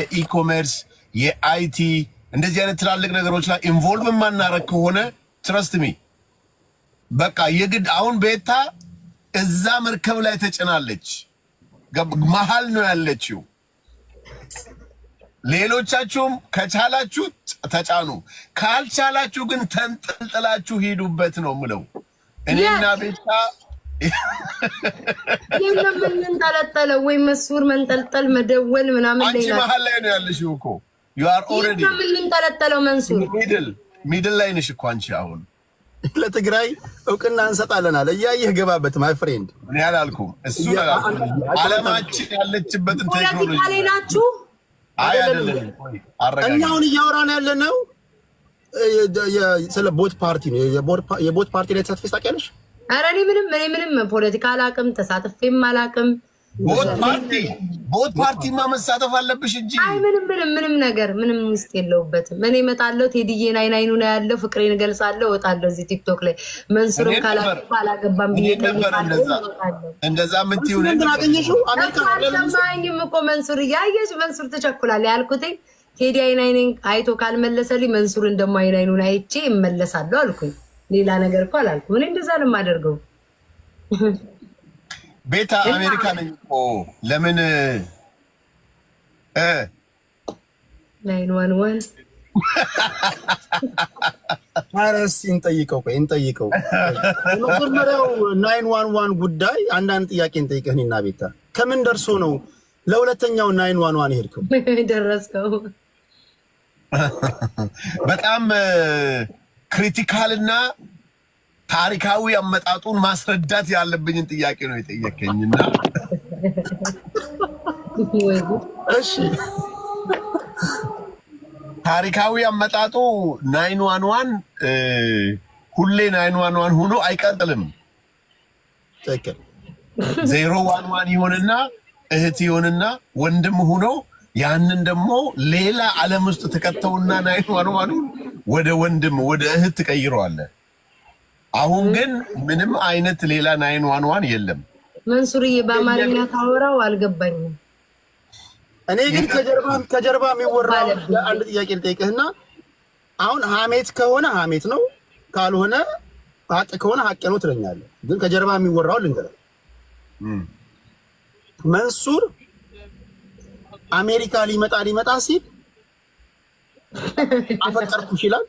የኢኮሜርስ የአይቲ እንደዚህ አይነት ትላልቅ ነገሮች ላይ ኢንቮልቭ ማናረግ ከሆነ ትረስት ሚ በቃ የግድ አሁን ቤታ እዛ መርከብ ላይ ተጭናለች፣ መሀል ነው ያለችው። ሌሎቻችሁም ከቻላችሁ ተጫኑ፣ ካልቻላችሁ ግን ተንጠልጥላችሁ ሂዱበት ነው ምለው እኔና ቤታ የለምን እንጠለጠለው ወይ መስውር መንጠልጠል መደወል ምናምን ላይ አንቺ መሀል ላይ ነው ያለሽው እኮ you are already የለምን እንጠለጠለው መንሱር ሚድል ላይ ነሽ እኮ አንቺ። አሁን ለትግራይ እውቅና እንሰጣለን አለ እያየህ ገባበት ማይ ፍሬንድ። እኔ አላልኩም እሱ ዓለማችን ያለችበትን ቴክኖሎጂ ላይ ናችሁ አይደለም። እኛ አሁን እያወራን ያለነው ስለ ቦት ፓርቲ ነው። የቦት ፓርቲ ላይ ተሳትፈሽ ታውቂያለሽ? ኧረ እኔ ምንም ፖለቲካ አላውቅም፣ ተሳትፌም አላውቅም። ቦት ፓርቲማ መሳተፍ አለብሽ እንጂ አይ ምንም ነገር ውስጥ የለውበትም። እኔ እመጣለሁ፣ ቴዲዬን አይኑ ነው ያለው፣ ፍቅሬን እገልጻለሁ፣ እወጣለሁ እዚህ ቲክቶክ ላይ መንሱርን ካላገባም ብዬ እንደዛ የምትይው ምን አገኘሽው? አሜሪካ አልሰማኝም እኮ መንሱር እያየሽ መንሱር ትቸኩላለህ ያልኩትኝ ቴዲ አይኔን አይቶ ካልመለሰልኝ መንሱርን ደግሞ አይኑን አይቼ እመለሳለሁ አልኩኝ። ሌላ ነገር እኮ አላልኩም። እኔ እንደዛ ነው የማደርገው። ቤታ አሜሪካ ነኝ እኮ ለምን 911 አረስ እንጠይቀው መጀመሪያው 911 ጉዳይ አንዳንድ ጥያቄ እንጠይቀህና ቤታ ከምን ደርሶ ነው ለሁለተኛው 911 ሄድከው ደረስከው? በጣም ክሪቲካልና ታሪካዊ አመጣጡን ማስረዳት ያለብኝን ጥያቄ ነው የጠየቀኝና እሺ ታሪካዊ አመጣጡ 911 ሁሌ 911 ሆኖ አይቀጥልም። ትክክል 011 ይሆንና እህት ይሆንና ወንድም ሆኖ ያንን ደግሞ ሌላ ዓለም ውስጥ ተከተውና 911 ወደ ወንድም ወደ እህት ትቀይረዋለህ። አሁን ግን ምንም አይነት ሌላ 911 የለም። መንሱርዬ በአማርኛ ታወራው አልገባኝም። እኔ ግን ከጀርባ የሚወራው አንድ ጥያቄ ልጠይቅህና አሁን ሀሜት ከሆነ ሀሜት ነው፣ ካልሆነ ሀቅ ከሆነ ሀቅ ነው ትለኛለህ። ግን ከጀርባ የሚወራው ልንገርህ፣ መንሱር አሜሪካ ሊመጣ ሲል አፈቀርኩሽ ይላል።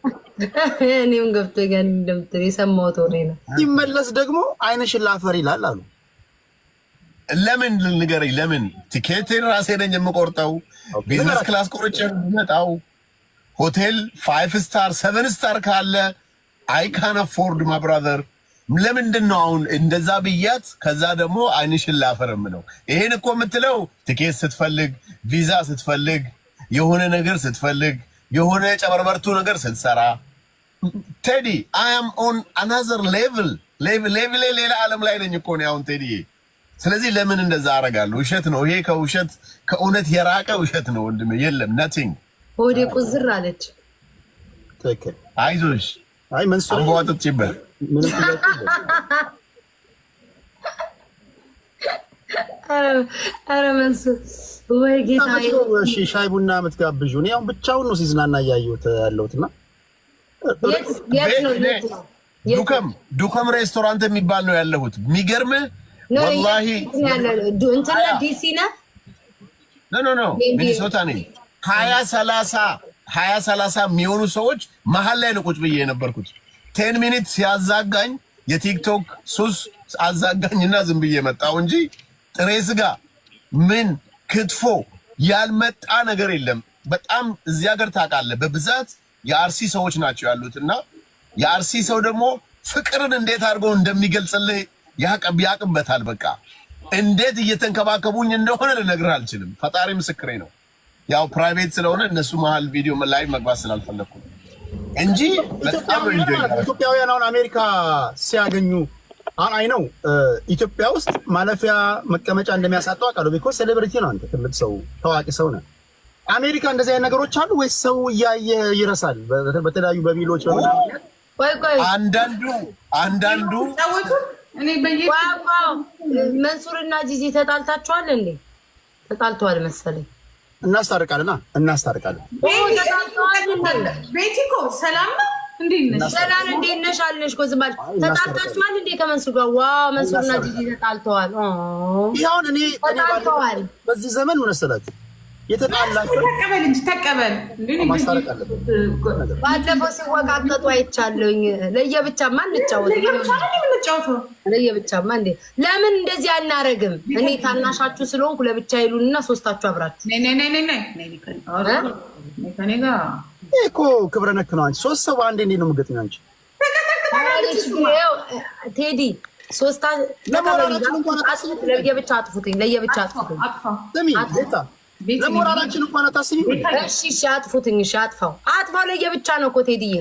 እኔም ገብቶኛል እንደምትል የሰማሁት ወሬ ነው። ሲመለስ ደግሞ አይንሽን ላፈር ይላል አሉ። ለምን ንገረኝ። ለምን ቲኬቴን ራሴ ነኝ የምቆርጠው፣ ቢዝነስ ክላስ ቆርጬ የምመጣው፣ ሆቴል 5 ስታር 7 ስታር ካለ አይ ካን አፎርድ ማ ብራዘር። ለምንድን ነው አሁን እንደዛ ብያት ከዛ ደግሞ አይንሽን ላፈር የምለው? ይሄን እኮ የምትለው ቲኬት ስትፈልግ፣ ቪዛ ስትፈልግ፣ የሆነ ነገር ስትፈልግ፣ የሆነ ጨበርበርቱ ነገር ስትሰራ። ቴዲ አይ አም ኦን አናዘር ሌቭል ሌላ ዓለም ላይ ነኝ እኮ ነው አሁን ቴዲ። ስለዚህ ለምን እንደዛ አደርጋለሁ? ውሸት ነው ይሄ፣ ከእውነት የራቀ ውሸት ነው ወንድሜ። የለም ነቲንግ። ሆዴ ቁዝር አለች። ትክክል። አይዞሽ አይ መንሱር አንቧጥጭበት ምን ጥያቄ ኧረ መንሱር ወይ ጌታ። እሺ ሻይ ቡና የምትጋብዡ? እኔ አሁን ብቻውን ነው ሲዝናና እያየሁት ያለሁትና ዱከም ሬስቶራንት የሚባል ነው ያለሁት። የሚገርምህ ወላሂ እንትና ዲሲ ነህ? ኖ ሚኒሶታ ነኝ። 20-30 የሚሆኑ ሰዎች መሀል ላይ ነው ቁጭ ብዬ የነበርኩት። 10 ሚኒት ሲያዛጋኝ የቲክቶክ ሱስ አዛጋኝና ዝም ብዬ መጣሁ እንጂ ጥሬ ስጋ ምን ክትፎ ያልመጣ ነገር የለም። በጣም እዚህ ሀገር ታውቃለህ በብዛት የአርሲ ሰዎች ናቸው ያሉትና የአርሲ ሰው ደግሞ ፍቅርን እንዴት አድርገው እንደሚገልጽልህ ያቅበታል። በቃ እንዴት እየተንከባከቡኝ እንደሆነ ልነግርህ አልችልም። ፈጣሪ ምስክሬ ነው። ያው ፕራይቬት ስለሆነ እነሱ መሀል ቪዲዮ ላይ መግባት ስላልፈለኩ እንጂ በጣም ኢትዮጵያውያን አሁን አሜሪካ ሲያገኙ አይ ነው ኢትዮጵያ ውስጥ ማለፊያ መቀመጫ እንደሚያሳጣው አውቃለሁ። ቢኮዝ ሴሌብሪቲ ነው አንተ፣ ትልቅ ሰው ታዋቂ ሰው ነህ። አሜሪካ እንደዚህ አይነት ነገሮች አሉ ወይስ ሰው እያየ ይረሳል? በተለያዩ በሚሎች አንዳንዱ እኔ መንሱርና ጂጂ ተጣልታችኋል እንዴ? ተጣልተዋል መሰለኝ። እናስታርቃለና እናስታርቃለን። ቤቲ እኮ ሰላም ነው። እንዴት ነሽ? ሰላም እንዴት ነሽ አለሽ እኮ ዝም ባል ተጣጣችኋል እንዴ ከመንሱር ጋር? ዋው መንሱርና ጂጂ ተጣልተዋል። ይሁን እኔ ተጣልተዋል። በዚህ ዘመን ምን መሰላችሁ የተጣላችሁ ተቀበል እንጂ ተቀበል እንዴ ማስታረቅ አለበት። ባለፈው ሲወቃቀጡ አይቻለሁኝ። ለየብቻማ እንጫወት ለየብቻማ እንዴ ለምን እንደዚህ አናረግም? እኔ ታናሻችሁ ስለሆንኩ ለብቻ ይሉንና ሶስታችሁ አብራችሁ ከኔ ጋር እኮ ክብረ ነክ ነው። አንቺ ሶስት ሰው አንዴ እንዴት ነው የምትገጥሚው አንቺ? ቴዲ ሶስታ ለየብቻ አጥፉትኝ፣ ለየብቻ አጥፉትኝ። ስሚ ቤታ ለሞራላችን እንኳን አታስቢም። እሺ አጥፉትኝ። እሺ አጥፋው ለየብቻ ነው እኮ ቴዲዬ።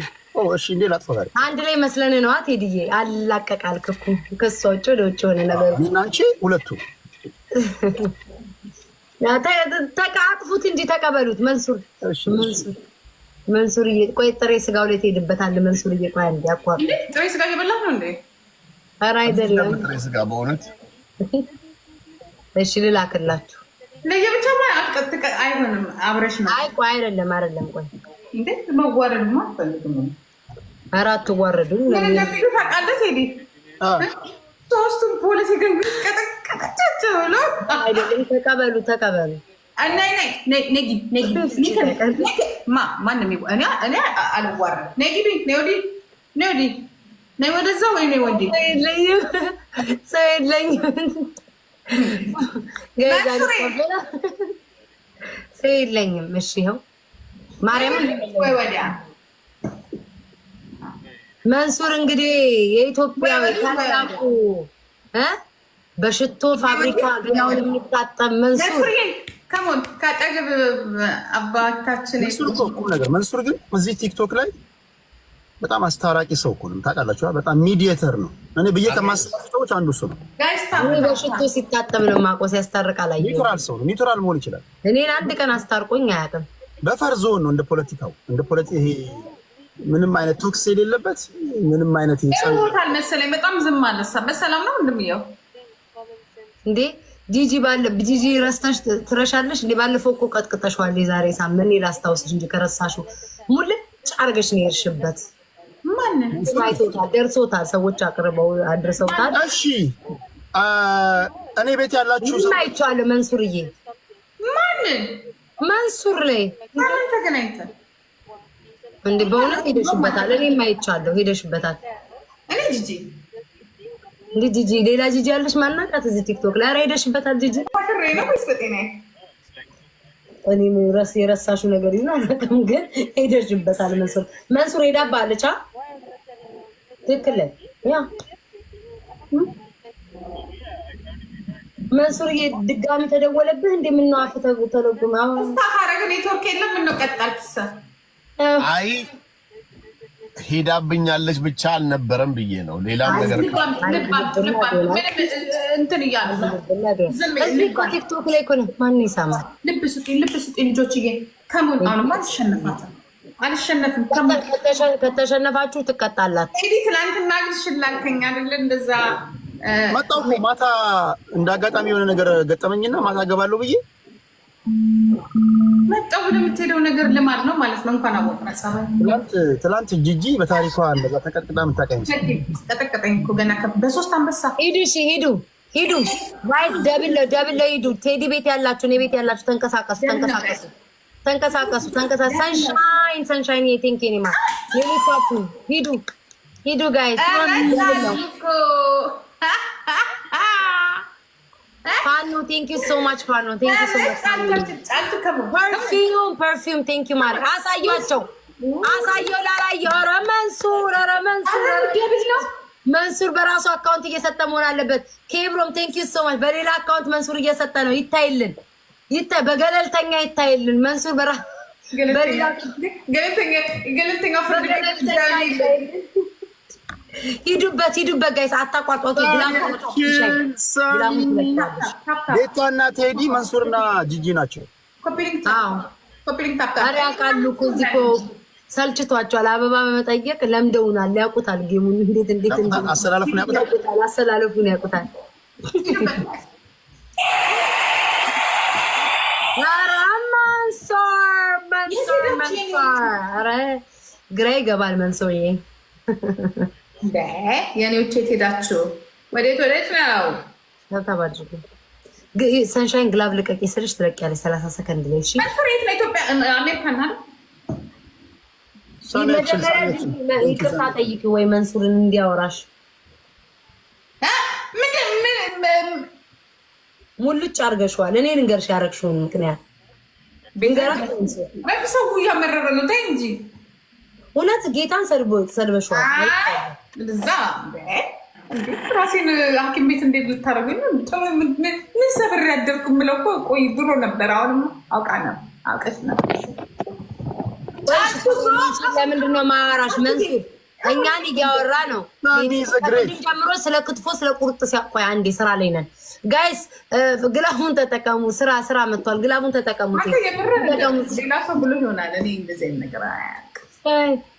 እሺ እንዴ ላጥፋው ታዲያ? አንድ ላይ መስለን ነዋ ቴዲዬ። አላቀቃልክኩ ከሷጭ ወደ ውጭ ሆነ ነገር እና አንቺ ሁለቱ ተቃጥፉት እንጂ ተቀበሉት። መንሱር ቆይ ጥሬ ስጋው ላይ ትሄድበታለህ። መንሱር ቆይ አንዴ አቋርጥ። ጥሬ ስጋ እየበላህ ነው እንዴ? ኧረ አይደለም ጥሬ ስጋ በእውነት እሺ ልላክላችሁ። ለየብቻ አይሆንም። አብረሽ ነው። አይ ቆይ አይደለም ቆይ እንዴ መዋረድ ነው አትፈልግም? ኧረ አትዋረዱም። ለነገሩ ታውቃለህ ቴዲ ሶስቱም ፖሊስ ይገኙ ቀጠቀጣቸው ነው አይደለም። ተቀበሉ እኔ አልዋረድም። ነይ ወደዛ ወይ ነይ ወንድ ሰው የለኝም ሰው የለኝም። እሺ ይኸው ማርያምን ወይ ወዲያ መንሱር እንግዲህ የኢትዮጵያ ታላቁ በሽቶ ፋብሪካ ገናውን የሚታጠብ መንሱር ከሞን ካጠገብ አባታችን መንሱር ግን እዚህ ቲክቶክ ላይ በጣም አስታራቂ ሰው እኮ ነው። ታውቃላችሁ፣ በጣም ሚዲየተር ነው። እኔ ብዬ ከማስታረቅ ሰዎች አንዱ እሱ ነው። በሽቶ ሲታጠብ ነው ማቆስ ያስታርቃል። አየሁ ኒውትራል ሰው ነው። ኒውትራል መሆን ይችላል። እኔን አንድ ቀን አስታርቆኝ አያውቅም። በፈርዞ ነው እንደ ፖለቲካው ይሄ ምንም አይነት ቶክስ የሌለበት ምንም አይነት ይጻውታል መሰለኝ። በጣም ዝም አለ። በሰላም ነው እንደምየው እንዴ ጂጂ ረስተሽ ትረሻለሽ እንዴ? ባለፈው እኮ ቀጥቅጠሽዋል። የዛሬ ሳምንት ላስታውስሽ እንጂ ከረሳሽው ሙልጭ አርገሽ ነው የሄድሽበት። ማንን ደርሶታል። ሰዎች አቅርበው አድርሰውታል። እሺ እኔ ቤት ያላችሁ ሰው አይቻለሁ። መንሱርዬ ማንን መንሱር ላይ ማንን ተገናኝተን እንዴ? በእውነት ሄደሽበታል። እኔም አይቻለሁ። ሄደሽበታል። እኔ ጂጂ ሌላ ጂጂ ያለሽ ማናቃት እዚህ ቲክቶክ ላይ? ኧረ ሄደሽበታል ጂጂ። እኔም የረሳሽው ነገር ይሆናል አላውቅም፣ ግን ሄደሽበታል። መንሱር ሄዳባለች። ትክክል ላይ ያ መንሱር ድጋሚ ተደወለብህ እንዴ? ምነው አፍ ተለጉማ ታረግ ኔትወርክ የለም። ምነው ቀጣልክሳ? አይ ሄዳብኛለች ብቻ አልነበረም ብዬ ነው። ሌላም ነገር እንትን እያለ ቲክቶክ ላይ እኮ ነው። ማን ይሰማል? ልብ ስጡኝ ልጆችዬ። ከሞን አሁንማ አልሸነፍም። ከተሸነፋችሁ ትቀጣላችሁ። ትናንትና ግን ሽላልከኝ አይደለ? እንደዛ መጣሁ ማታ እንደ አጋጣሚ የሆነ ነገር ገጠመኝና ማታ ገባለሁ ብዬ መጣሁ ብለህ የምትሄደው ነገር ልማድ ነው ማለት ነው። እንኳን አወቅና ጸባይ ትላንት ጂጂ በታሪኳ እንደዛ ተቀጥቅጣ የምታውቀኝ ተቀጠቀጠኝ እኮ ገና በሶስት አንበሳ። ሂዱ ዋይት ደብል ሂዱ። ቴዲ ቤት ያላችሁ፣ እኔ ቤት ያላችሁ ተንቀሳቀሱ። ሰንሻይን የቴንክ ኔማ የሊቷቱ ሂዱ ጋይስ። ፋኖ ቴንክ ዩ ሶ ማች ፋኖ ቴንክ ዩ ሶ ማች ፐርፊውም ቴንክ ዩ ማለት አሳያቸው ላላየው። ኧረ መንሱር በራሱ አካውንት እየሰጠ መሆን አለበት። ኬብሮም ቴንክ ዩ ሶ ማች በሌላ አካውንት መንሱር እየሰጠ ነው። ይታይልን በገለልተኛ ይታይልን። መንሱር ገለልተኛ ፍርድ ሂዱበት ጋይስ፣ አታቋርጧት። ቤቷና ቴዲ መንሱርና ጂጂ ናቸው። ኧረ ያውቃሉ እኮ እዚህ እኮ ሰልችቷቸዋል። አበባ በመጠየቅ ለምደውናል። ያውቁታል ጌሙን እንዴት አሰላለፉን ያውቁታል። ኧረ ኧረ ግራ ይገባል መንሶዬ። የኔዎች የት ሄዳችሁ? ወዴት ነው? ተባድርጉ ሰንሻይን ግላብ ልቀቂ ስልሽ ትለቂያለሽ 30 ሰከንድ ላይ። እሺ መንሱሬት ነው ኢትዮጵያ አሜሪካ ናል። ይቅርታ ጠይቂ ወይ መንሱርን እንዲያወራሽ ሙልጭ አድርገሽዋል። እኔ ልንገርሽ ያረግሽውን ምክንያት ሰው እያመረረ ነው። ተይ እንጂ እውነት ጌታን ሰድበሽዋል። እዛ ራሴን ሐኪም ቤት እንዴት ልታደርጉኝ? ምን ሰብር ያደርኩ የምለው እኮ ቆይ ድሮ ነበር። አሁንም አውቀሽ ነበር። ለምንድን ነው ማወራሽ መንሱር? እኛን እያወራ ነው ጀምሮ ስለ ክትፎ ስለ ቁርጥ ሲያቆይ አንዴ ስራ ላይ ነን ጋይስ። ግላቡን ተጠቀሙ። ስራ መጥቷል። ግላቡን ተጠቀሙት። ሌላ ሰው ብሎ ይሆናል። እኔ እንደዚህ ነገር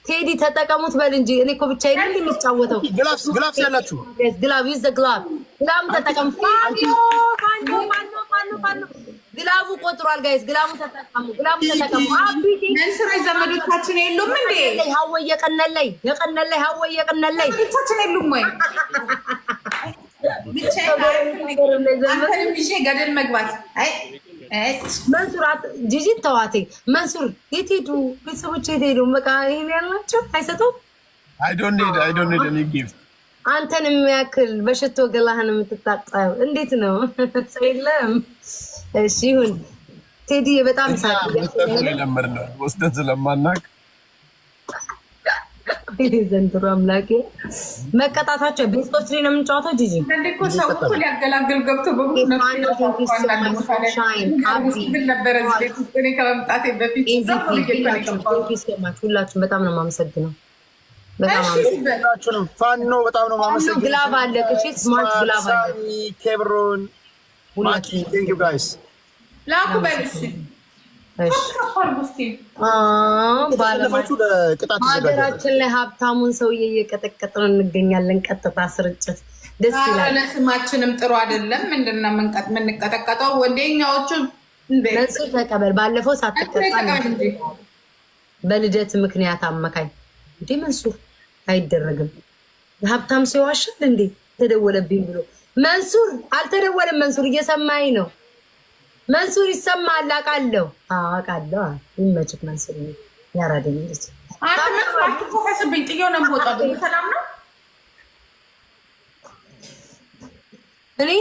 ቴዲ ተጠቀሙት በል እንጂ እኔ እኮ ብቻዬን እንዴ የሚጫወተው ግላብስ ያላችሁ ግላብ ዩዝ ዘ ግላብ ግላቡን ተጠቀሙ። ግላቡ ቆጥሯል ጋይስ። ግላቡን ተጠቀሙ። መንሱሬ ዘመዶቻችን የሉም እንዴ? ሀወይ የቀነለይ ሀወይ የቀነለይ ዘመዶቻችን የሉም ወይ? አንተንም ይዤ ገደል መግባት መንሱር ጂጂን ተዋቴ። መንሱር የት ሄዱ? ቤተሰቦች የት ሄዱ? በቃ ይሄን ያልናቸው አይሰጡም። I don't need any gift። አንተን የሚያክል በሽቶ ገላህን የምትታጠብ እንዴት ነው? ሰው የለም። እሺ ይሁን ቴዲ በጣም ለምር ነው ወስደን ስለማናቅ ዘንድሮ አምላኬ መቀጣታቸው ቤስቶች ላይ ነው የምንጫወተው። ጂጂ እንደኮ ሰው እኮ ሊያገላግል ገብቶ ሁላችሁም በጣም ነው የማመሰግነው። ፋኖ በጣም ነው የማመሰግነው። ግላብ አለ ስማርት ግላብ አለ። ኬብሮን ማኪ ቴንክ ዩ ጋይስ ላኩ በልሽ ሀገራችን ላይ ሀብታሙን ሰውዬ እየቀጠቀጥን እንገኛለን። ቀጥታ ስርጭት ደስ ይላል። ስማችንም ጥሩ አይደለም። ምንድነው የምንቀጠቀጠው? ወንደኛዎቹ መንሱር ተቀበል። ባለፈው ሳትቀጣ በልደት ምክንያት አመካኝ እንዴ መንሱር አይደረግም። ሀብታም ሰው ይዋሻል እንዴ? ተደወለብኝ ብሎ መንሱር አልተደወለም። መንሱር እየሰማኝ ነው። መንሱር ይሰማል። አውቃለሁ። ይመችክ መንሱር ያራደኝ ልጅ ፈስብኝ ጥዬው ነው የምወጣው። ሰላም ነው። እኔ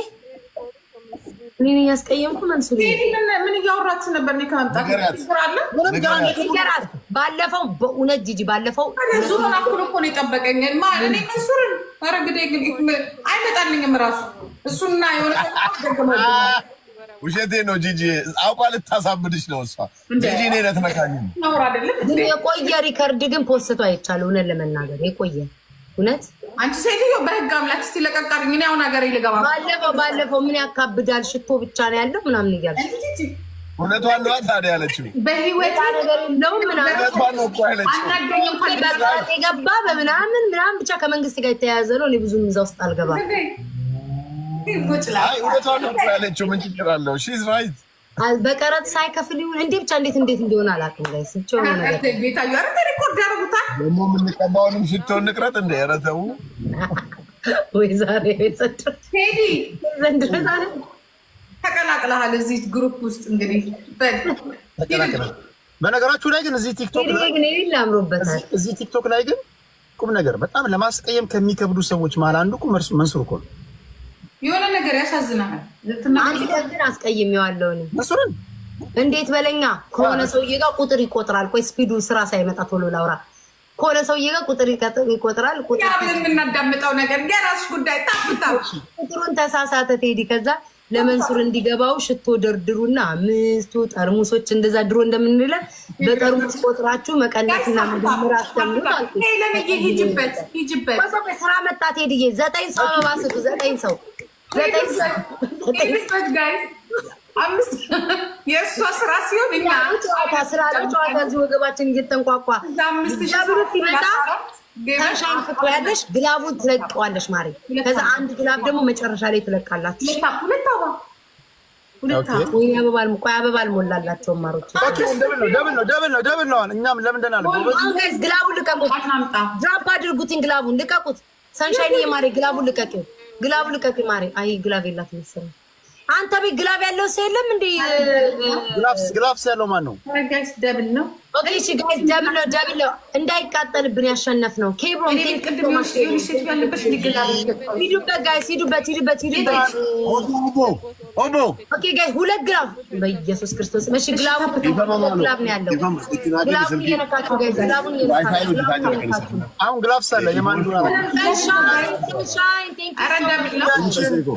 ነኝ ያስቀየምኩ መንሱር። ምን እያወራችሁ ነበር? እኔ ከመምጣት ባለፈው በእውነት ጂጂ ባለፈው ዙሩን አኩል እኮ ነው የጠበቀኝ። እኔ መንሱርን ኧረ እንግዲህ አይመጣልኝም እራሱ እሱና የሆነ ደገመ ውሸቴ ነው ጂጂ አውቋ ልታሳብድሽ ነው እሷ ጂጂ እኔ ነትነካኝ ግን የቆየ ሪከርድ ግን ፖስቶ አይቻለሁ። እውነት ለመናገር የቆየ እውነት አንቺ ሴትዮ በህግ አምላክ እስቲ ለቀቃልኝ። እኔ አሁን ሀገሬ ልገባ ባለፈው ምን ያካብዳል ሽቶ ብቻ ነው ያለው ምናምን እያልሽ እውነቷን ነው ታዲያ ያለችው። በህይወት ነገር የለውም እውነቷን ነው እኮ ያለችው። የገባ በምናምን ብቻ ከመንግስት ጋር የተያያዘ ነው። እኔ ብዙም እዛ ውስጥ አልገባም። እውነቷን ነው ያለችው። ምን ችግር አለው? ሺዝ ራይት። በቀረጥ ሳይከፍል ይሁን እንዴ ብቻ እንዴት እንደሆነ አላውቅም። ላይ ስንቸው ነገር ቤታዩ አረ ሪኮርድ ያደርጉታል። ደግሞ የምንቀባውንም ሽቶ እንቅረጥ እንደ ኧረ ተው ወይ ዛሬ ሄዲ ተቀላቅለሃል እዚህ ግሩፕ ውስጥ እንግዲህ በነገራችሁ ላይ ግን እዚህ ቲክቶክ ላይ ግን ይላምሩበታል። እዚህ ቲክቶክ ላይ ግን ቁም ነገር በጣም ለማስቀየም ከሚከብዱ ሰዎች መሀል አንዱ መንሱር እኮ ነው። የሆነ ነገር ያሳዝናል። አንተ ግን አስቀይሜዋለሁ። መንሱርን እንዴት በለኛ ከሆነ ሰውዬ ጋር ቁጥር ይቆጥራል። ቆይ ስፒዱ ስራ ሳይመጣ ቶሎ ላውራ። ከሆነ ሰውዬ ጋር ቁጥር ይቆጥራል። ቁጥር የምናዳምጠው ነገር የራስሽ ጉዳይ። ታፍታው ቁጥሩን ተሳሳተ ቴዲ። ከዛ ለመንሱር እንዲገባው ሽቶ ደርድሩና ምስቱ ጠርሙሶች እንደዛ ድሮ እንደምንለ በጠርሙስ ቆጥራችሁ መቀነስና መደመር አስተምሩት አልኩ። ይጅበት ስራ መጣ ቴዲዬ። 9 ሰው አበባ ስጡ። 9 ሰው የእሷ ስራ ሲሆን እኛ ጨዋታ እዚህ ወገባችን እየተንቋቋ ሲመጣ ተንሻይን ፍቅር ያለሽ ግላቡን ትለቀዋለሽ ማሪ። ከዛ አንድ ግላብ ደግሞ መጨረሻ ላይ ትለቃላችሁ። ወይ አበባል ሞላላቸው ማሮች ደብል ነው። እኛም ለምንድን አለ ግላቡን ልቀቁት፣ ድራፕ አድርጉትኝ፣ ግላቡን ልቀቁት። ሰንሻይን የማሬ ግላቡን ልቀቂው፣ ግላቡን ልቀቂው ማሬ። አይ ግላብ የላት መሰለኝ። አንተ ቤት ግላብ ያለው ሰው የለም እንዴ? ግላፍስ ያለው ማን ነው? ጋይስ ደብል ነው። ኦኬ እሺ ጋይስ ደብል ነው። እንዳይቃጠልብን ያሸነፍ ነው። ኬብሮን ሂዱበት ጋይስ፣ ሂዱበት። ኦኬ ጋይስ ሁለት ግላብ በኢየሱስ ክርስቶስ። እሺ ግላብ ነው ያለው። ግላቡን እየነካችሁ ጋይስ፣ ግላቡን እየነካችሁ። አሁን ግላፍስ አለ የማን ነው?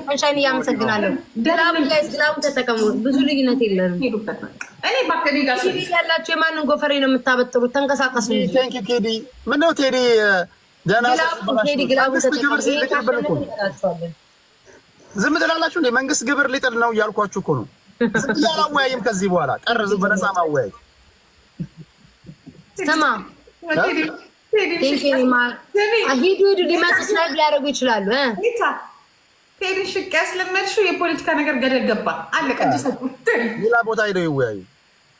ሰንሻይን እያመሰግናለሁ። ግላቡን ጋይስ ግላቡን ተጠቀሙ። ብዙ ልዩነት የለንም። እኔ ባከዲ ጋር ያላችሁ የማንን ጎፈሬ ነው የምታበጥሩት? ተንቀሳቀሱ። ቴንክ ዩ ቴዲ። ምነው ቴዲ ደህና ቴዲ ግላቡን ተጠቀሙ። ዝም ትላላችሁ እንዴ? መንግስት ግብር ሊጥል ነው እያልኳችሁ እኮ ነው። ዝም አላወያይም ከዚህ በኋላ ቀር ዝም በነፃ ማወያይ። ስማ ሂዱ ሊመጡ ስናይፕ ሊያደርጉ ይችላሉ። ቴዲ ሽቅ ያስለመድሽው የፖለቲካ ነገር ገደል ገባ አለቀ። ሌላ ቦታ ሄደው ይወያዩ።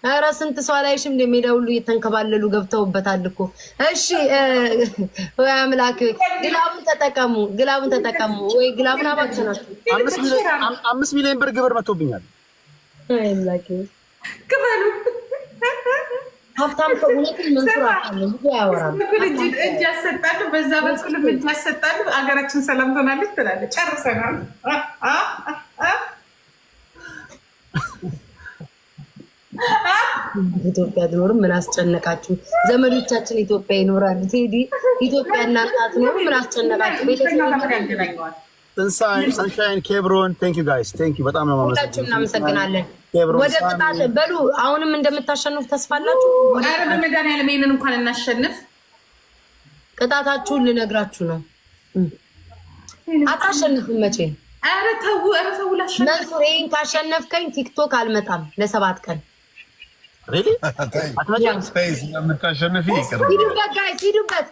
ኧረ ስንት ሰው አላይሽም? እንደሜዳ ሁሉ እየተንከባለሉ ገብተውበታል እኮ። እሺ ወይ አምላክ፣ ግላቡን ተጠቀሙ። ወይ ግላቡን አባክናችሁ። 5 ሚሊዮን ብር ግብር መጥቶብኛል። አይ አምላክ ክፈሉ። ሀብታም ከእውነትን መንሱር አለ ብዙ ያወራል። እጅ ያሰጣሉ፣ በዛ በኩል እጅ ያሰጣሉ። አገራችን ሰላም ትሆናለች ትላለች። ጨርሰናል። ኢትዮጵያ ትኖርም ምን አስጨነቃችሁ? ዘመዶቻችን ኢትዮጵያ ይኖራሉ። ቴዲ ኢትዮጵያ እናንታት ነው ምን አስጨነቃችሁ? ሰንሻይን ኬብሮን ቴንክ ዩ ጋይስ ቴንክ ዩ በጣም ነው ሁላችሁም እናመሰግናለን። ወደ ቅጣት በሉ። አሁንም እንደምታሸንፉ ተስፋ አላችሁ? ኧረ በመድኃኒዓለም ይሄንን እንኳን እናሸንፍ። ቅጣታችሁን ልነግራችሁ ነው። አታሸንፉም መቼ? ኧረ ተው ላሸንፍ። መንሱር ይሄን ካሸነፍከኝ ቲክቶክ አልመጣም ለ7 ቀን። ሪሊ አትመጣም? ስፔስ ለምታሸንፊ ይቀር። ሂዱበት።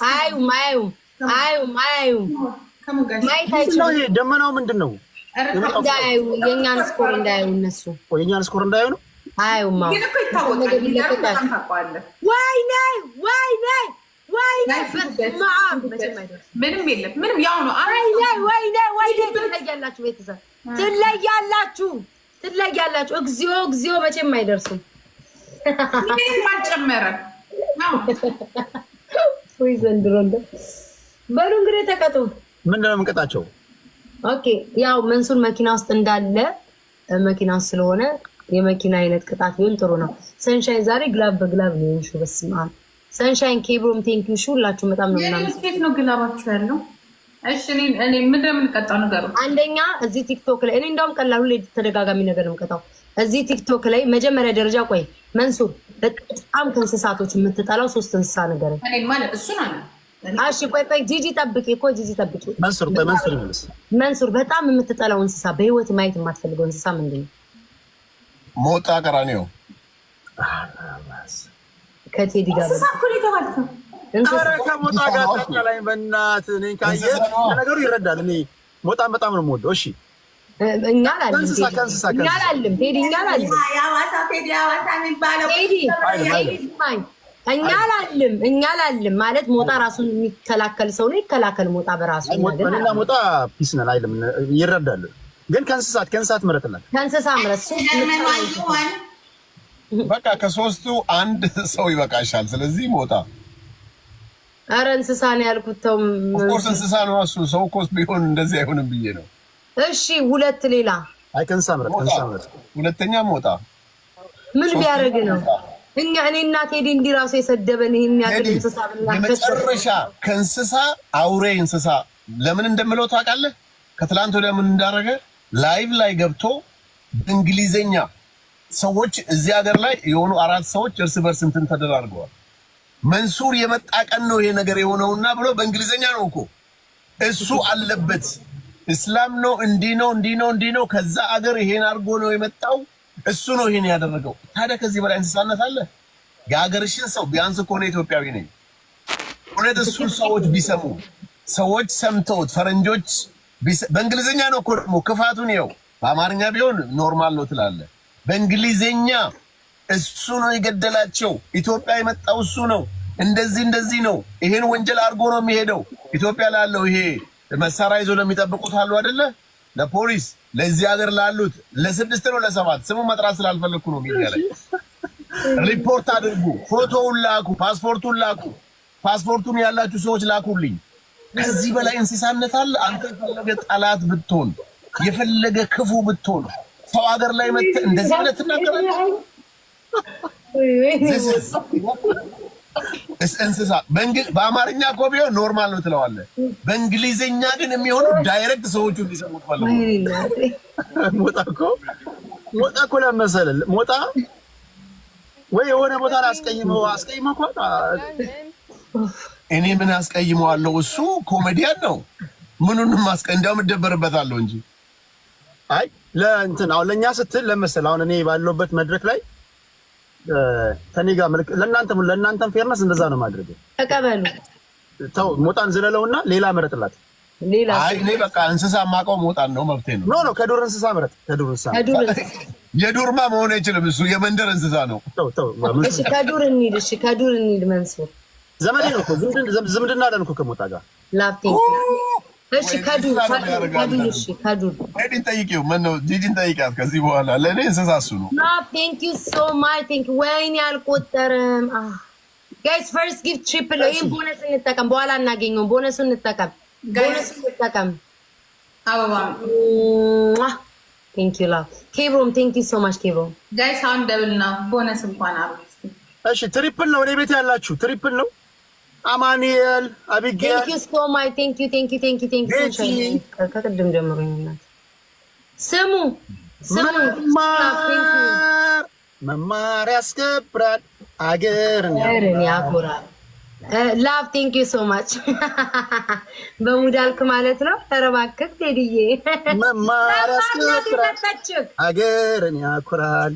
አያዩም ማየት አይችሉም። ደመናው ምንድን ነው? እንዳያዩ የእኛን ስኮር እንዳያዩ እነሱ የእኛን ስኮር እንዳያዩ ነው። አያዩም። ምንም የለም። ምንም ያው ነው። ትለያላችሁ፣ ቤተሰብ ትለያላችሁ። እግዚኦ መቼም አይደርሱም። ምንም አልጨመረም። ወይ ዘንድሮ በሉ እንግዲህ ተቀጡ። ምንድን ነው የምንቀጣቸው? ኦኬ ያው መንሱር መኪና ውስጥ እንዳለ መኪና ውስጥ ስለሆነ የመኪና አይነት ቅጣት ቢሆን ጥሩ ነው። ሰንሻይን ዛሬ ግላብ በግላብ ነው እንሹ። በስመ አብ ሰንሻይን ኬብሮም ቴንክ ዩ ሁላችሁ በጣም ነው ምናምን። የት ነው ግላባችሁ ያለው? እሺ እኔ ምንድን ነው የምንቀጣው ነገሩ? አንደኛ እዚህ ቲክቶክ ላይ እኔ እንደውም ቀላሉ ላይ ተደጋጋሚ ነገር ነው የምቀጣው። እዚህ ቲክቶክ ላይ መጀመሪያ ደረጃ ቆይ መንሱር በጣም ከእንስሳቶች የምትጠላው 3 እንስሳ ነገር እኔ ማለት እሱ ነው። እሺ ቆይ ጂጂ ጠብቂ መንሱር በጣም የምትጠላው እንስሳ በህይወት ማየት የማትፈልገው እንስሳ ምንድን ነው? ሞጣ ቀራኒዮ ከቴዲ ጋር ኧረ ከሞጣ ጋር ተቀላኝ በእናትህ። እኔ ካየህ ነገሩ ይረዳል። እኔ ሞጣን በጣም ነው የምወደው። እሺ እኛ አላልም ቴዲ እኛ አላልም ማለት ሞጣ ራሱን የሚከላከል ሰው ነው። ይከላከል ሞጣ በራሱ እና ሞጣ ፒስ ነን አይልም። ይረዳል። ግን ከእንስሳት ምረጥላት። ከእንስሳ ምረጥ። በቃ ከ3ቱ አንድ ሰው ይበቃሻል። ስለዚህ ሞጣ። አረ እንስሳ ነው ያልኩት። ተው ኦፍኮርስ እንስሳ ነው እሱ። ሰው እኮ ቢሆን እንደዚህ አይሆንም ብዬ ነው። እሺ 2 ሌላ አይ ከእንስሳ ምረጥ። ሁለተኛ ሞጣ ምን ቢያደርግ ነው? እኔና ቴዲ እንዲህ ራሱ የሰደበን ይሄን ያክል እንስሳ የመጨረሻ ከእንስሳ አውሬ እንስሳ ለምን እንደምለው ታውቃለህ? ከትላንት ወዲያ ምን እንዳደረገ ላይቭ ላይ ገብቶ በእንግሊዘኛ ሰዎች እዚህ ሀገር ላይ የሆኑ 4 ሰዎች እርስ በርስ እንትን ተደራርገዋል። መንሱር የመጣ ቀን ነው ይሄ ነገር የሆነውና ብሎ በእንግሊዘኛ ነው እኮ እሱ አለበት። እስላም ነው እንዲህ ነው ከዛ አገር ይሄን አድርጎ ነው የመጣው እሱ ነው ይሄን ያደረገው። ታዲያ ከዚህ በላይ እንስሳነት አለ? የሀገርሽን ሰው ቢያንስ እኮ ነው ኢትዮጵያዊ ነኝ። እውነት እሱን ሰዎች ቢሰሙ ሰዎች ሰምተውት ፈረንጆች በእንግሊዝኛ ነው እኮ ደግሞ ክፋቱን ይኸው። በአማርኛ ቢሆን ኖርማል ነው ትላለህ። በእንግሊዝኛ እሱ ነው የገደላቸው፣ ኢትዮጵያ የመጣው እሱ ነው፣ እንደዚህ ነው፣ ይሄን ወንጀል አድርጎ ነው የሚሄደው። ኢትዮጵያ ላለው ይሄ መሳሪያ ይዞ ለሚጠብቁት አሉ አይደለ? ለፖሊስ ለዚህ ሀገር ላሉት ለ6 ነው ለ7 ስሙ መጥራት ስላልፈለኩ ነው ሚዲያ ላይ ሪፖርት አድርጉ። ፎቶውን ላኩ፣ ፓስፖርቱን ላኩ። ፓስፖርቱን ያላችሁ ሰዎች ላኩልኝ። ከዚህ በላይ እንስሳነት አለ? አንተ የፈለገ ጠላት ብትሆን የፈለገ ክፉ ብትሆን ሰው ሀገር ላይ መጥተህ እንደዚህ ብለህ ትናገራለህ? እንስሳ በአማርኛ እኮ ቢሆን ኖርማል ነው ትለዋለህ። በእንግሊዝኛ ግን የሚሆነው ዳይሬክት ሰዎቹ እንዲሰሙት ፈልገው። ሞጣ እኮ ለመሰለህ ሞጣ ወይ የሆነ ቦታ ላይ አስቀይመው እኮ እኔ ምን አስቀይመዋለሁ? እሱ ኮሜዲያን ነው። ምኑንም እንዲያውም እደበርበታለሁ እንጂ አይ ለእንትን አሁን ለእኛ ስትል ለመሰለህ አሁን እኔ ባለሁበት መድረክ ላይ ከኔ ጋር ለእናንተም ፌርነስ እንደዛ ነው ማድረግ። ተቀበሉ። ተው ሞጣን ዝለለውና ሌላ ምረጥላት። አይ እኔ በቃ እንስሳ ማውቀው ሞጣን ነው፣ መብቴ ነው። ኖ ከዱር እንስሳ ምረጥ። ከዱር እንስሳ የዱርማ መሆን አይችልም፣ እሱ የመንደር እንስሳ ነው። እሺ ከዱር እንሂድ። እሺ ከዱር እንሂድ። መንሱር ዘመዴ ነው እኮ ዝምድና አለን እኮ ከሞጣ ጋር ላፍቴ። እሺ ከዱር እሺ ከዱር ሄድን ጠይቂው። ምነው ጂጂን ጠይቂያት። ከዚህ በኋላ ለእኔ እንስሳ እሱ ነው። ቴንክ ዩ ሶ ማች ቴንክ ዩ። ወይኔ አልቆጠርም። ጋይስ ፈርስት ጊፍት ትሪፕል። ይሄን ቦነስ እንጠቀም፣ በኋላ እናገኘው። ቦነሱን እንጠቀም፣ አበባ ቴንክ ዩ ላቭ ኬብሮም ቴንክ ዩ ሶ ማች ኬብሮም። ጋይስ አሁን ደብል ነው ቦነስ እንኳን አሉ። እሺ ትሪፕል ነው። እኔ ቤት ያላችሁ ትሪፕል ነው። አማኑኤል አቢጌል ቴንክ ዩ ሶ ማች ቴንክ ዩ ከቅድም ጀምሮ ይሆናል። ስሙ መማር ያስከብራል፣ አገርን ያኮራል። ላቭ ቴንክ ዩ ሶ ማች በሙዳልክ ማለት ነው። ኧረ እባክህ ቴዲዬ መማር ያስከብራል፣ አገርን ያኮራል።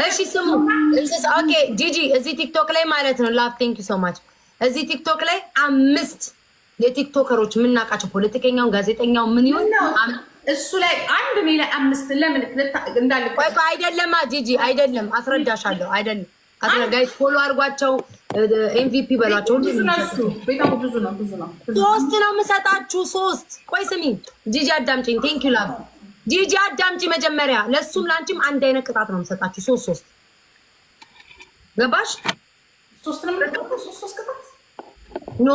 እሺ ስሙ እንስሳ። ኦኬ ጂጂ እዚህ ቲክቶክ ላይ ማለት ነው። ላቭ ቴንክ ዩ ሶ ማች እዚህ ቲክቶክ ላይ 5 የቲክቶከሮች የምናውቃቸው ፖለቲከኛውን፣ ጋዜጠኛው ምን ይሁን እሱ ላይ አንድ ሌላ 5 ለምን እንዳለ ቆይ አይደለም ጂጂ አይደለም፣ አስረዳሻለሁ። አይደለም ጋይስ ፎሎ አድርጓቸው፣ ኤምቪፒ በሏቸው። ብዙ ነው 3 ነው የምሰጣችሁ 3። ቆይ ስሚ ጂጂ አዳምጪኝ። ቴንክ ዩ ላቭ ጂጂ አዳምጪ መጀመሪያ። ለሱም ላንቺም አንድ አይነት ቅጣት ነው የምሰጣችሁ። 3 ገባሽ? 3 ነው የምሰጣችሁ 3 ቅጣት። ኖ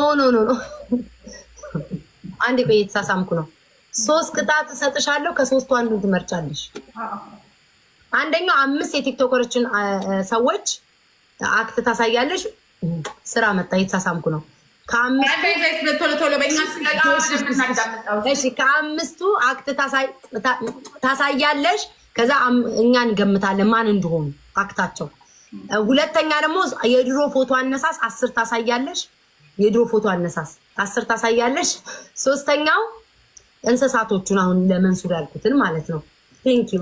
አንዴ ቆይ የተሳሳምኩ ነው። 3 ቅጣት እሰጥሻለሁ። ከ3ቱ አንዱን ትመርጫለሽ። አንደኛው 5 የቲክቶከሮችን ሰዎች አክት ታሳያለሽ። ስራ መጣ። የተሳሳምኩ ነው። ከአምስቱ አክት ታሳያለሽ። ከዛ እኛ እንገምታለን ማን እንደሆኑ አክታቸው። ሁለተኛ ደግሞ የድሮ ፎቶ አነሳስ 10 ታሳያለሽ። የድሮ ፎቶ አነሳስ 10 ታሳያለሽ። ሶስተኛው እንስሳቶቹን አሁን ለመንሱር ያልኩትን ማለት ነው። ቴንክ ዩ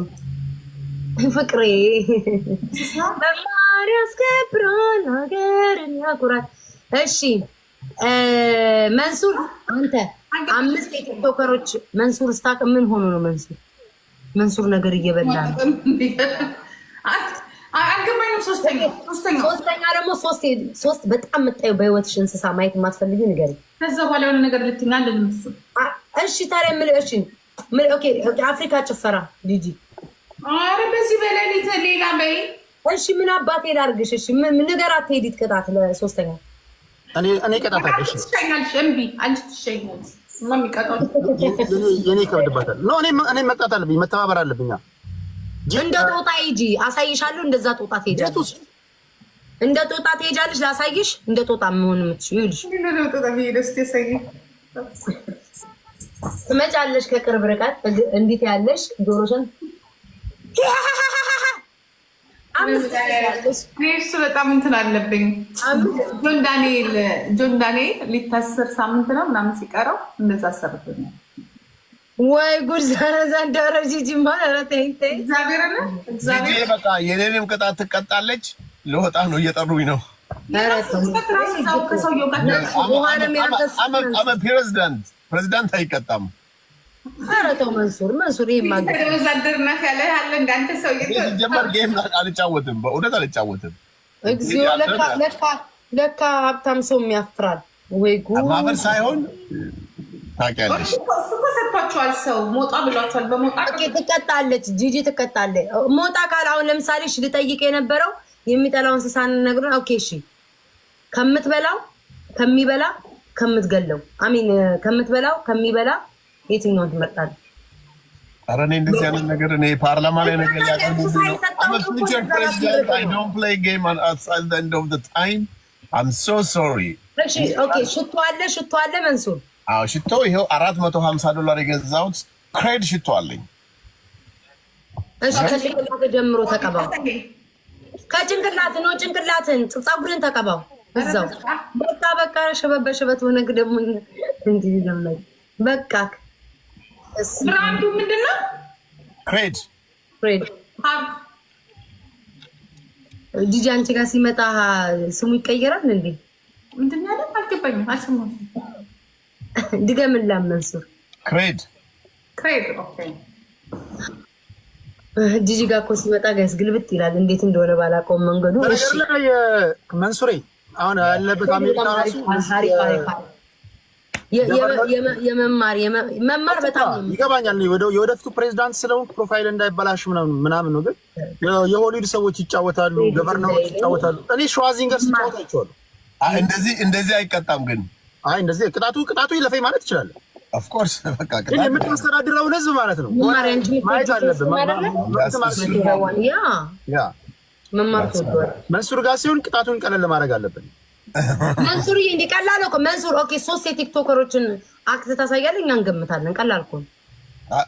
ፍቅሬ መማር ያስከብራል፣ ሀገርን ያኮራል። እሺ መንሱር አንተ 5 የቲክቶከሮች መንሱር ስታክ ምን ሆኖ ነው? መንሱር ነገር እየበላ ነው። አልገባኝም። ሶስተኛ ደግሞ 3 በጣም የምታየው በህይወትሽ እንስሳ ማየት የማትፈልጊ ንገሪ። ከዛ በኋላ የሆነ ነገር ልትኛ እንደምትሱ። እሺ ታዲያ ኦኬ አፍሪካ ጭፈራ ጂጂ። ኧረ በዚህ በሌሊት ሌላ በይ። እሺ ምን አባቴ ላድርግሽ? እሺ ምን ንገራት። ሄዲት ቅጣት ለሶስተኛ እኔ ቅጣት አለሽ። ትሸኛለሽ። እምቢ አንቺ ትሸኛለሽ። ማሚቀጣው የኔ ይከብድባታል። እኔ መቅጣት አለብኝ፣ መተባበር አለብኝ። እንደ ጦጣ ሂጂ አሳይሻለሁ። እንደዛ ጦጣ ትሄጃለሽ። እንደ ጦጣ ትሄጃለሽ። ላሳይሽ እንደ ጦጣ መሆን የምትችይው ይልሽ። ትመጫለሽ ከቅርብ ርቀት እንዴት ያለሽ ዶሮሽን እሱ በጣም እንትን አለብኝ። ጆን ዳንኤል ሊታሰር ሳምንት ነው ምናምን ሲቀረው እንደዛ አሰርብኛል። ወይ ጉድ! ዘንደረ ጂጂ ማለት እግዚአብሔር በቃ የኔንም ቅጣት ትቀጣለች። ለወጣ ነው እየጠሩኝ ነው። ፕሬዚዳንት ፕሬዚዳንት አይቀጣም። ኧረ ተው መንሱር ይማገ ወዛደርነት ያለ ያለ እንዳንተ ሰው ጀመር ጌም አልጫወትም፣ በእውነት አልጫወትም። እግዚኦ ለካ ሀብታም ሰው የሚያፍራል ወይ ጉድ! ማፈር ሳይሆን ታውቂያለሽ እኮ ሰጥቷቸዋል። ሰው ሞጣ ብሏቸዋል። በሞጣ ትቀጣለች፣ ጂጂ ትቀጣለች። ሞጣ ካል አሁን ለምሳሌ እሺ ልጠይቅ የነበረው የሚጠላው እንስሳን ነግረን ኦኬ እሺ ከምትበላው ከሚበላ ከምትገለው አሚን ከምትበላው ከሚበላ የትኛውን ትመርጣለህ? ኧረ እኔ እንደዚህ አይነት ነገር እኔ ፓርላማ ላይ ነገር ያቀርቡ I'm a future president. I don't play game outside the end of the time. I'm so sorry. እሺ ኦኬ ሽቶ አለ መንሱር? አዎ ሽቶ ይሄው $450 የገዛሁት ክሬድ ሽቶ አለኝ። እሺ ከጭንቅላት ጀምሮ ተቀባው። ከጭንቅላት ነው ጭንቅላትን ፀጉርን ተቀባው እዛው። በቃ ሸበበሸበት ሆነ ደግሞ እንዴ ደምላይ በቃ ብራንዱ ምንድነው? ክሬድ ጂጂ አንቺ ጋር ሲመጣ ስሙ ይቀየራል እንዴ? ምንድነው ያለ አልገባኝም። አልሰማሁም። ድገምላ መንሱር። ክሬድ ኦኬ። ጂጂ ጋር እኮ ሲመጣ ጋይስ ግልብጥ ይላል። እንዴት እንደሆነ ባላውቀውም መንገዱ። እሺ መንሱሬ አሁን ያለበት አሜሪካ ራሱ የመማር በጣም ይገባኛል። የወደፊቱ ፕሬዚዳንት ስለሆንኩ ፕሮፋይል እንዳይበላሽ ምናምን ነው። ግን የሆሊውድ ሰዎች ይጫወታሉ፣ ገቨርነሮች ይጫወታሉ። እኔ ሸዋዚንገር ስጫወት አይቼዋለሁ። እንደዚህ አይቀጣም። ግን እንደዚህ ቅጣቱ ይለፈኝ ማለት ይችላል። ኦፍኮርስ በቃ ግን የምታስተዳድረውን ህዝብ ማለት ነው ማየት አለብን። መንሱር ጋር ሲሆን ቅጣቱን ቀለል ማድረግ አለብን። መንሱር እንደ ቀላል ነው። መንሱር ኦኬ 3 የቲክቶከሮችን አክት ታሳያለህ፣ እኛ እንገምታለን። ቀላል እኮ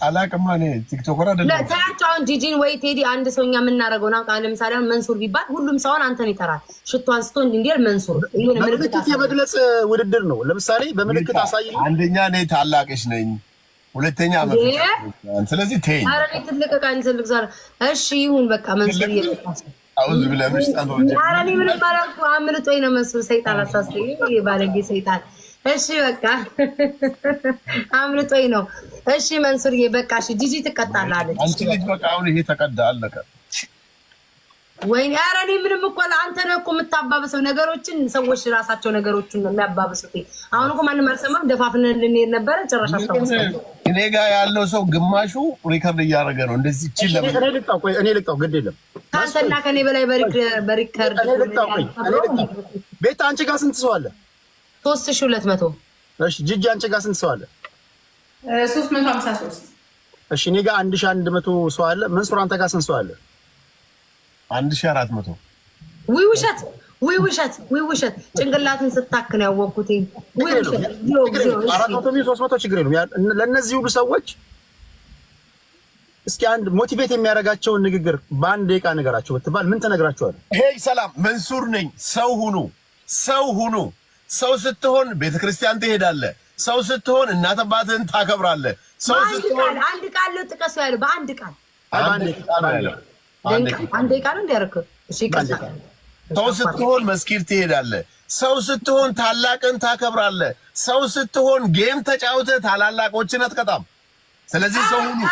አላቅማ እኔ ቲክቶከር አይደለም። ታያቸው አሁን ጂጂን ወይ ቴዲ አንድ ሰው እኛ የምናደርገው ነው። ለምሳሌ መንሱር ቢባል ሁሉም ሰውን አንተን ይጠራል። ሽቶ አንስቶ እንዲል መንሱር ይሄን ምልክት የመግለጽ ውድድር ነው። ለምሳሌ በምልክት አሳይ። አንደኛ እኔ ታላቅሽ ነኝ፣ ሁለተኛ ስለዚህ ተይ። ኧረ እኔ ትልቅ ቃኝ ትልቅ ዛሬ እሺ ይሁን በቃ መንሱር ይየጣስ አውዝ ብለምሽ ታንቶ እንጂ ኧረ እኔ ምንም አላልኩም። አምልጦኝ ነው መንሱር ሰይጣን አሳስተኝ ባለጌ ሰይጣን። እሺ በቃ አምልጦኝ ነው። እሺ መንሱርዬ በቃ እሺ ጂጂ ትቀጣላለች። አንቺ ልጅ በቃ አሁን ይሄ ተቀዳ አለቀ። ወይኔ ኧረ እኔ ምንም እኮ አንተ ነህ እኮ የምታባብሰው ነገሮችን። ሰዎች ራሳቸው ነገሮችን ነው የሚያባብሱት። አሁን እኮ ማንም አልሰማም። ደፋፍነን ልንሄድ ነበረ ጭራሽ አስታውሰኝ። እኔ ጋር ያለው ሰው ግማሹ ሪከርድ እያደረገ ነው። እንደዚህ ይችል ለምን እኔ ልቅጣው ግድ የለም። ካንተና ከኔ በላይ በሪከርድ ቤት አንቺ ጋር ስንት ሰው አለ? 3200። እሺ ጂጂ አንቺ ጋር ስንት ሰው አለ? 353። እሺ እኔ ጋር 1100 ሰው አለ። መንሱር አንተ ጋር ስንት ሰው አለ? 1400። ውሸት ጭንቅላትን ስታክን ያወቅኩት ውሸት። 300 ችግር የለም። ለእነዚህ ሁሉ ሰዎች እስኪ አንድ ሞቲቬት የሚያደርጋቸውን ንግግር በአንድ ደቂቃ ነገራቸው ብትባል ምን ትነግራቸዋለህ? ሄይ ሰላም መንሱር ነኝ። ሰው ሁኑ። ሰው ስትሆን ቤተክርስቲያን ትሄዳለህ። ሰው ስትሆን እናት አባትህን ታከብራለህ። ሰው ስትሆን አንድ ቃል ጥቀሱ ያለው በአንድ ቃል አንድ ቃል እንዲያረከው እሺ ይቀጥላል። ሰው ስትሆን መስጊድ ትሄዳለህ። ሰው ስትሆን ታላቅን ታከብራለህ። ሰው ስትሆን ጌም ተጫውተህ ታላላቆችን አትቀጣም። ስለዚህ ሰው ሁኑ።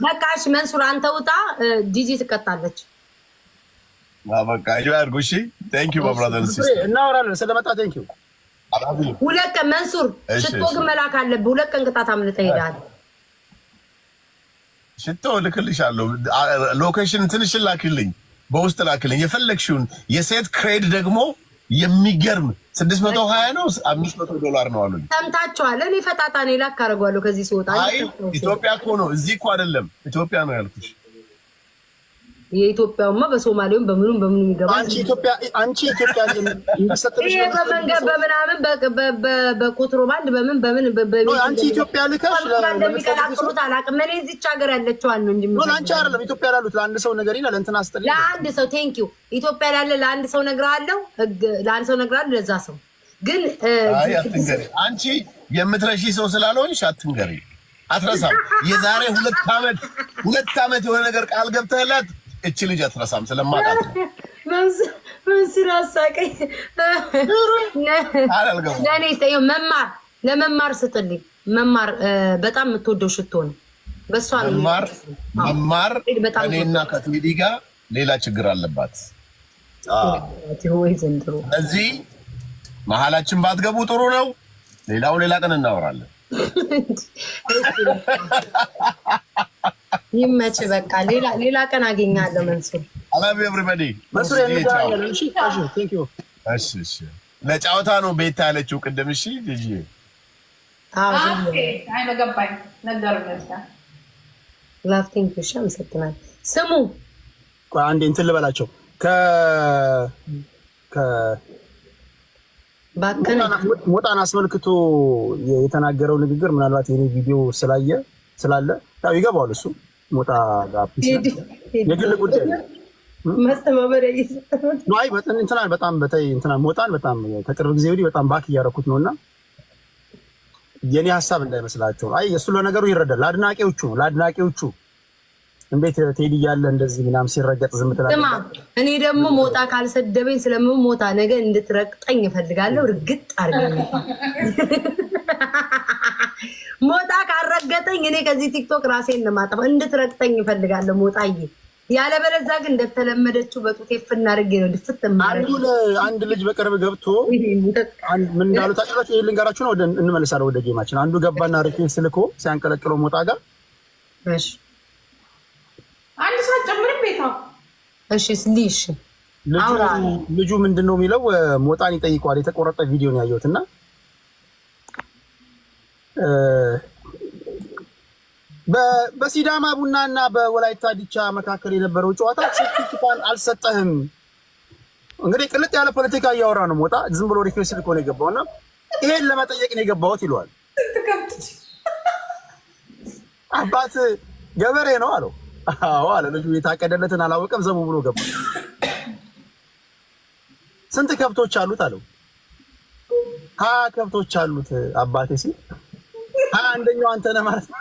በቃ እሺ መንሱር አንተ ውጣ፣ ጂጂ ትቀጣለች። በቃ ይላርጉ። እሺ ቴንክ ዩ ማይ ብራዘር ሲስተር። እናወራለን ስለመጣ ቴንክ ዩ። ሁለት ቀን መንሱር ሽቶ ግን መላክ አለብህ። ሁለት ቀን ቅጣት አምልጠህ ሄደሃል። ሽቶ ልክልሻለሁ። ሎኬሽን ትንሽ ላክልኝ፣ በውስጥ ላክልኝ የፈለግሽውን። የሴት ክሬድ ደግሞ የሚገርም 620 ነው $500 ነው አሉኝ። ሰምታችኋል። እኔ ፈጣጣ ነኝ ላክ አደርገዋለሁ ከዚህ ሲወጣ። አይ ኢትዮጵያ እኮ ነው፣ እዚህ እኮ አይደለም። ኢትዮጵያ ነው ያልኩሽ። የኢትዮጵያውማ በሶማሌውም በምኑም ይገባል። አንቺ ኢትዮጵያ እንደሰጠሽ በመንገድ በምናምን በኮንትሮባንድ በምን አንቺ ኢትዮጵያ ልከሽ ለሚቀላቅሉት አላውቅም። እኔ እዚች ሀገር ያለችዋል ነው እንጂ አንቺ አይደለም ኢትዮጵያ ላሉት ለአንድ ሰው ነገርና ለእንትና አስጠልኝ። ለአንድ ሰው ቴንክ ዩ ኢትዮጵያ ላለ ለአንድ ሰው ነግራለሁ፣ ለአንድ ሰው ነግራለሁ። ለዛ ሰው ግን አይ አትንገሪ። አንቺ የምትረሺ ሰው ስላልሆንሽ አትንገሪ። አትረሳም። የዛሬ 2 ዓመት የሆነ ነገር ቃል ገብተህላት እቺ ልጅ አትረሳም ስለማውቃት መንሱር አሳቀኝ። ለእኔ ለመማር ስጥልኝ። መማር በጣም የምትወደው ሽቶ ነው። በሷ መማር እኔና ከቴዲ ጋር ሌላ ችግር አለባት። እዚህ መሀላችን ባትገቡ ጥሩ ነው። ሌላ ቀን እናወራለን። ይመች በቃ ሌላ ቀን አገኛለሁ። መንሱር አላቢ ኤቭሪባዲ መንሱር እንገናኛለን። እሺ ቴንክ ዩ። እሺ ለጫወታ ነው ቤታ ያለችው ቅድም። እሺ ልጅ አይ መገባኝ ነገር ነው። ላፍቲንግ ፑሽ አመሰግናለሁ። ስሙ ቆይ አንዴ እንትን ልበላቸው ሞጣን አስመልክቶ የተናገረው ንግግር ምናልባት የኔ ቪዲዮ ስላለ ያው ይገባዋል። እሱ ሞጣ ጋር የግል ጉዳይ ማስተባበሪያ ነው። አይ በጣም ሞጣን በጣም ከቅርብ ጊዜ ወዲህ በጣም ባክ እያደረኩት ነውና የኔ ሀሳብ እንዳይመስላቸው። አይ እሱ ለነገሩ ይረዳል። ለአድናቂዎቹ እንዴት ቴዲ እያለ እንደዚህ ምናምን ሲረገጥ ዝም ትላለህ? እኔ ደግሞ ሞጣ ካልሰደበኝ ስለምሞታ ነገ እንድትረግጠኝ እፈልጋለሁ። እርግጥ አድርገኝ። ሞጣ ካልረገጠኝ እኔ ከዚህ ቲክቶክ ራሴን ለማጠፋ እንድትረግጠኝ እፈልጋለሁ ሞጣዬ። ያለበለዚያ ግን እንደተለመደችው በጡቴ ፍናርጌ ነው ድፍት ማለት። አንድ ልጅ በቅርብ ገብቶ ምን እንዳሉ ታውቃላችሁ? ይሄን ልንገራችሁ ነው። እንመለሳለን ወደ ጌማችን። አንዱ ገባና ሪኩዌስት ልኮ ሲያንቀለቅለው ሞጣ ጋር እሺ አንድ ሰዓት ጨምርም ቤታ እሺ ስሊሽ ልጁ ምንድነው የሚለው? ሞጣን ይጠይቀዋል። የተቆረጠ ቪዲዮ ነው ያየሁትና በሲዳማ ቡናና በወላይታ ዲቻ መካከል የነበረው ጨዋታ ሴክቲካል አልሰጠህም። እንግዲህ ቅልጥ ያለ ፖለቲካ እያወራ ነው ሞጣ። ዝም ብሎ ሪኩዌስት ልኮ ነው የገባውና ይሄን ለመጠየቅ ነው የገባሁት ይለዋል። አባት ገበሬ ነው አለው። አዎ አለ ልጁ። የታቀደለትን አላወቀም። ዘሙ ብሎ ገባ። ስንት ከብቶች አሉት አለው። 20 ከብቶች አሉት አባቴ ሲል 21ኛው አንተ ነህ ማለት ነው።